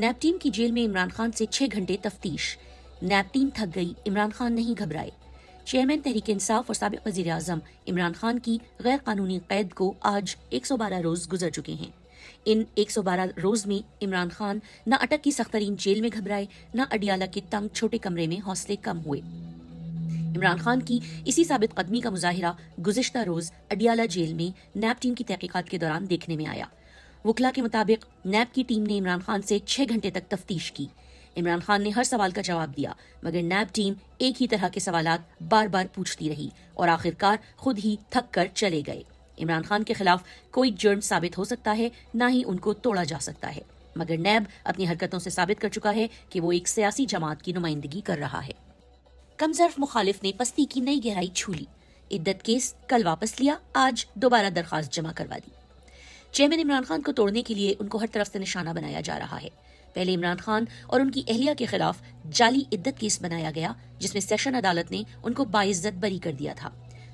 नैब team की jail में इमरान खान से 6 घंटे तफ्तीश। नैब टीम थक गई, इमरान खान नहीं घबराए। चेयरमैन तहरीक इंसाफ और साबिक वजीर आजम इमरान खान की गैर कानूनी कैद को आज 112 रोज गुजर चुके हैं। इन 112 रोज में इमरान खान न अटक की सख्तरीन जेल में घबराए, न अडियाला के तंग छोटे कमरे में हौसले कम हुए। इमरान खान की इसी साबित कदमी का मुजाहिरा गुज़िश्ता रोज अडियाला जेल में नैब टीम की तहकीकात के दौरान देखने में आया। वकला के मुताबिक नैब की टीम ने इमरान खान से 6 घंटे तक तफ्तीश की। इमरान खान ने हर सवाल का जवाब दिया, मगर नैब टीम एक ही तरह के सवालात बार बार पूछती रही और आखिरकार खुद ही थक कर चले गए। इमरान खान के खिलाफ कोई जुर्म साबित हो सकता है, ना ही उनको तोड़ा जा सकता है, मगर नैब अपनी हरकतों से साबित कर चुका है कि वो एक सियासी जमात की नुमाइंदगी कर रहा है। कमजर्फ मुखालिफ ने पस्ती की नई गहराई छू ली। इद्दत केस कल वापस लिया, आज दोबारा दरखास्त जमा करवा दी। चेयरमैन इमरान खान को तोड़ने के लिए उनको हर तरफ से निशाना बनाया जा रहा है। पहले इमरान खान और उनकी अहलिया के खिलाफ जाली इद्दत केस बनाया गया, जिसमें सेशन अदालत ने उनको बाइज्जत बरी कर दिया था,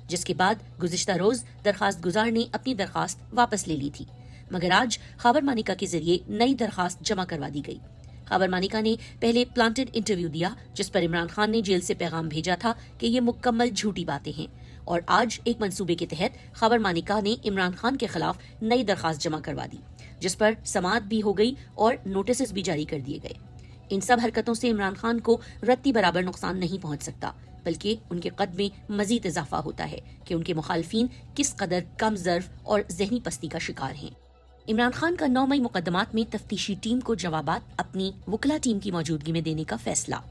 जिसके बाद गुज़िश्ता रोज दरखास्त गुजार ने अपनी दरखास्त वापस ले ली थी, मगर आज खबर मानिका के जरिए नई दरखास्त जमा करवा दी गई। खबर मानिका ने पहले प्लांटेड इंटरव्यू दिया, जिस पर इमरान खान ने जेल से पैगाम भेजा था कि ये मुकम्मल झूठी बातें हैं, और आज एक मंसूबे के तहत खबर मानिका ने इमरान खान के खिलाफ नई दरखास्त जमा करवा दी, जिस पर समाअत भी हो गई और नोटिस भी जारी कर दिए गए। इन सब हरकतों से इमरान खान को रत्ती बराबर नुकसान नहीं पहुंच सकता, बल्कि उनके कद में मजीद इजाफा होता है कि उनके मुखालफीन किस कदर कम ज़र्फ और जहनी पस्ती का शिकार हैं। इमरान खान का 9 मई मुकदमात में तफ्तीशी टीम को जवाबात अपनी वकला टीम की मौजूदगी में देने का फैसला।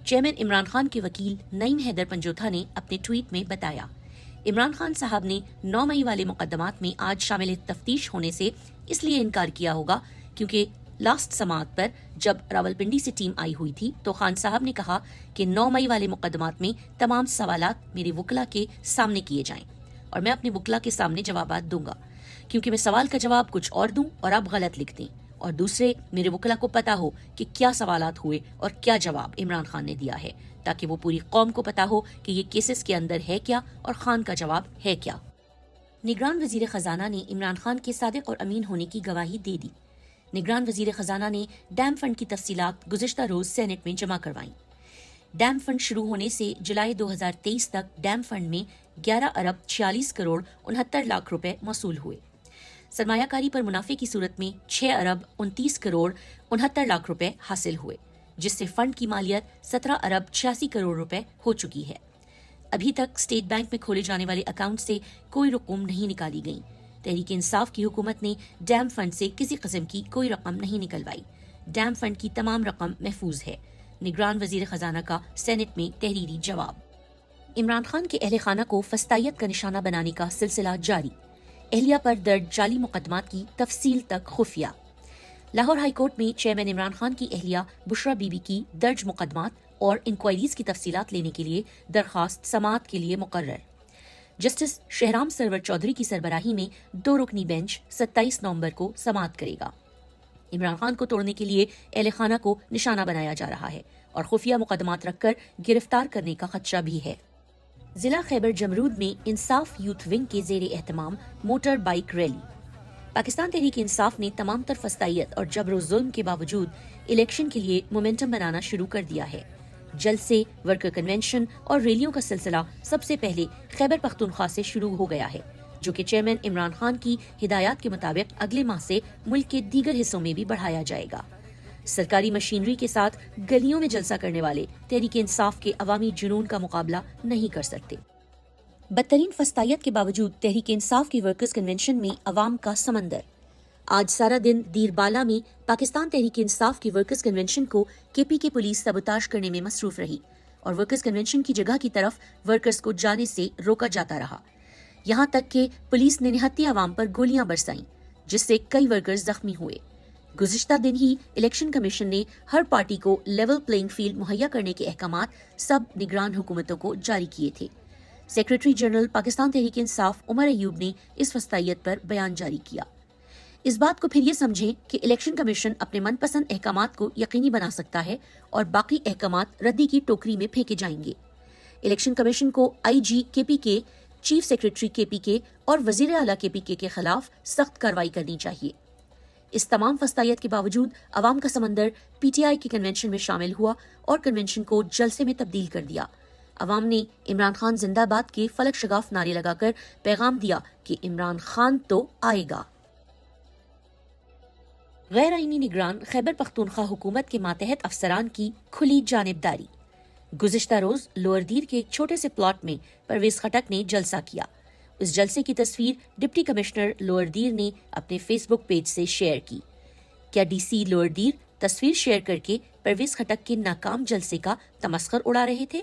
चेयरमैन इमरान खान के वकील नईम हैदर पंजोथा ने अपने ट्वीट में बताया, इमरान खान साहब ने 9 मई वाले मुकदमात में आज शामिल तफ्तीश होने से इसलिए इनकार किया होगा क्योंकि लास्ट समाअत पर जब रावलपिंडी से टीम आई हुई थी तो खान साहब ने कहा कि 9 मई वाले मुकदमात में तमाम सवालात मेरे वकला के सामने किए जाएं और मैं अपने वकला के सामने जवाबात दूंगा, क्योंकि मैं सवाल का जवाब कुछ और दूं और आप गलत लिख दें, और दूसरे मेरे वकला को पता हो कि क्या सवालात हुए और क्या जवाब इमरान खान ने दिया है, ताकि वो पूरी कौम को पता हो कि ये केसेस के अंदर है क्या और खान का जवाब है क्या। निगरान वजीर खजाना ने इमरान खान के सादिक और अमीन होने की गवाही दे दी। निगरान वजीर खजाना ने डैम फंड की तफसीलात गुज़िश्ता रोज सेनेट में जमा करवाई। डैम फंड शुरू होने से जुलाई 2023 तक डैम फंड में 11 अरब 46 करोड़ 69 लाख रुपए मौसूल हुए। सरमायाकारी पर मुनाफे की सूरत में 6 अरब 29 करोड़ 69 लाख रुपए हासिल हुए, जिससे फंड की मालियत 17 अरब 86 करोड़ रुपए हो चुकी है। अभी तक स्टेट बैंक में खोले जाने वाले अकाउंट से कोई रकम नहीं निकाली गई। तहरीक इंसाफ की हुकूमत ने डैम फंड से किसी किस्म की कोई रकम नहीं निकलवाई। डैम फंड की तमाम रकम महफूज है। निगरान वजीर खजाना का सेनेट में तहरीरी जवाब। इमरान खान के अहले खाना को फस्तायत का निशाना बनाने का सिलसिला जारी। अहलिया पर दर्ज जाली मुकदमात की तफसील तक खुफिया। लाहौर हाई कोर्ट में चेयरमैन इमरान खान की अहलिया बुशरा बीबी की दर्ज मुकदमात और इंक्वायरीज की तफसीलात लेने के लिए दरखास्त समाअत के लिए मुकर्रर। जस्टिस शहराम सरवर चौधरी की सरबराही में 2 रुकनी बेंच 27 नवंबर को समाअत करेगा। इमरान खान को तोड़ने के लिए अहले खाना को निशाना बनाया जा रहा है और खुफिया मुकदमात रखकर गिरफ्तार करने का खदशा भी है। जिला खैबर जमरूद में इंसाफ यूथ विंग के जेर एहतमाम motor bike rally. Pakistan Tehreek Insaf ने तमाम तर फस्तायत और जबर जुल्म के बावजूद इलेक्शन के लिए मोमेंटम बनाना शुरू कर दिया है। जल्द से वर्कर कन्वेंशन और रैलियों का सिलसिला सबसे पहले खैबर पख्तूनख्वा से शुरू हो गया है, जो कि चेयरमैन इमरान खान की हिदायत के मुताबिक अगले माह से मुल्क के दीगर हिस्सों में भी बढ़ाया जाएगा। सरकारी मशीनरी के साथ गलियों में जलसा करने वाले तहरीक इंसाफ के अवामी जुनून का मुकाबला नहीं कर सकते। बदतरीन फस्तायत के बावजूद तहरीक इंसाफ की वर्कर्स कन्वेंशन में अवाम का समंदर। आज सारा दिन दीरबाला में पाकिस्तान तहरीक इंसाफ की वर्कर्स कन्वेंशन को केपीके पुलिस सबोताज करने में मसरूफ रही और वर्कर्स कन्वेंशन की जगह की तरफ वर्कर्स को जाने से रोका जाता रहा। यहाँ तक कि पुलिस ने निहत्ती आवाम पर गोलियां बरसाईं, जिससे कई वर्कर्स जख्मी हुए। गुज़िश्ता दिन ही इलेक्शन कमीशन ने हर पार्टी को लेवल प्लेइंग फील्ड मुहैया करने के अहकामात सब निगरान हुकूमतों को जारी किए थे। सेक्रेटरी जनरल पाकिस्तान तहरीक इंसाफ उमर अयूब ने इस फस्तायत पर बयान जारी किया। इस बात को फिर ये समझें कि इलेक्शन कमीशन अपने मनपसंद अहकामात को यकीनी बना सकता है और बाकी अहकामात रद्दी की टोकरी में फेंके जाएंगे। इलेक्शन कमीशन को IG KPK, chief secretary KPK और वजीर आला केपीके के खिलाफ सख्त कार्रवाई करनी चाहिए। اس تمام وسطیت کے باوجود عوام کا سمندر پی ٹی آئی کے کنونشن میں شامل ہوا اور کنونشن کو جلسے میں تبدیل کر دیا۔ عوام نے عمران خان زندہ باد کے فلک شگاف نعرے لگا کر پیغام دیا کہ عمران خان تو آئے گا۔ غیر آئینی نگران خیبر پختونخوا حکومت کے ماتحت افسران کی کھلی جانبداری۔ گزشتہ روز لوئر دیر کے ایک چھوٹے سے پلاٹ میں پرویز خٹک نے جلسہ کیا۔ اس جلسے کی تصویر ڈپٹی کمشنر لوئر دیر نے اپنے فیس بک پیج سے شیئر کی۔ کیا ڈی سی لوئر دیر تصویر شیئر کر کے پرویز خٹک کے ناکام جلسے کا تمسخر اڑا رہے تھے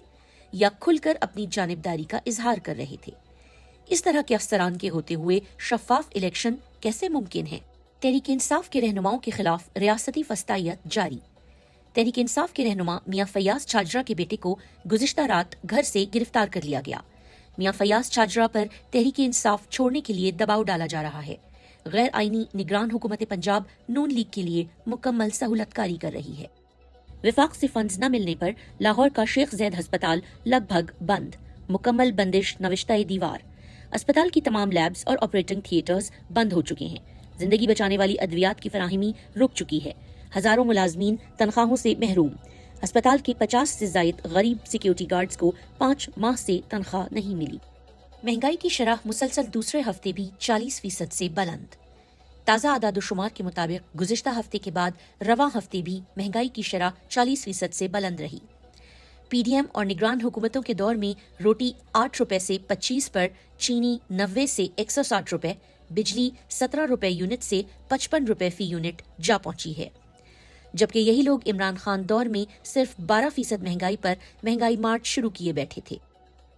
یا کھل کر اپنی جانبداری کا اظہار کر رہے تھے؟ اس طرح کے افسران کے ہوتے ہوئے شفاف الیکشن کیسے ممکن ہے؟ تحریک انصاف کے رہنماؤں کے خلاف ریاستی فسطائیت جاری۔ تحریک انصاف کے رہنما میاں فیاض چھاجرا کے بیٹے کو گزشتہ رات گھر سے گرفتار کر لیا گیا۔ میاں فیاض چھاجرا پر تحریک انصاف چھوڑنے کے لیے دباؤ ڈالا جا رہا ہے۔ غیر آئینی نگران حکومت پنجاب نون لیگ کے لیے مکمل سہولت کاری کر رہی ہے۔ وفاق سے فنڈز نہ ملنے پر لاہور کا شیخ زید ہسپتال لگ بھگ بند، مکمل بندش نوشتہ دیوار۔ اسپتال کی تمام لیبز اور آپریٹنگ تھیٹرز بند ہو چکے ہیں۔ زندگی بچانے والی ادویات کی فراہمی رک چکی ہے۔ ہزاروں ملازمین تنخواہوں سے محروم۔ اسپتال کے 50 سے زائد غریب سیکیورٹی گارڈز کو 5 ماہ سے تنخواہ نہیں ملی۔ مہنگائی کی شرح مسلسل دوسرے ہفتے بھی 40% سے بلند۔ تازہ اعداد و شمار کے مطابق گزشتہ ہفتے کے بعد رواں ہفتے بھی مہنگائی کی شرح 40% سے بلند رہی۔ پی ڈی ایم اور نگران حکومتوں کے دور میں روٹی 8 روپے سے 25 پر، چینی 90 سے 160 روپے، بجلی 17 روپے یونٹ سے 55 روپے فی یونٹ جا پہنچی ہے، جبکہ یہی لوگ عمران خان دور میں صرف 12% مہنگائی پر مہنگائی مارچ شروع کیے بیٹھے تھے۔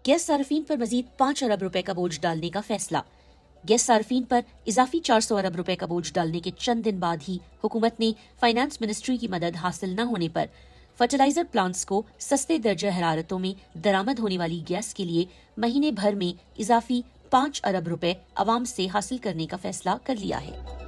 گیس صارفین پر مزید 5 ارب روپے کا بوجھ ڈالنے کا فیصلہ۔ گیس صارفین پر اضافی 400 ارب روپے کا بوجھ ڈالنے کے چند دن بعد ہی حکومت نے فائنانس منسٹری کی مدد حاصل نہ ہونے پر فرٹیلائزر پلانٹس کو سستے درجہ حرارتوں میں درآمد ہونے والی گیس کے لیے مہینے بھر میں اضافی 5 ارب روپے عوام سے حاصل کرنے کا فیصلہ کر لیا ہے۔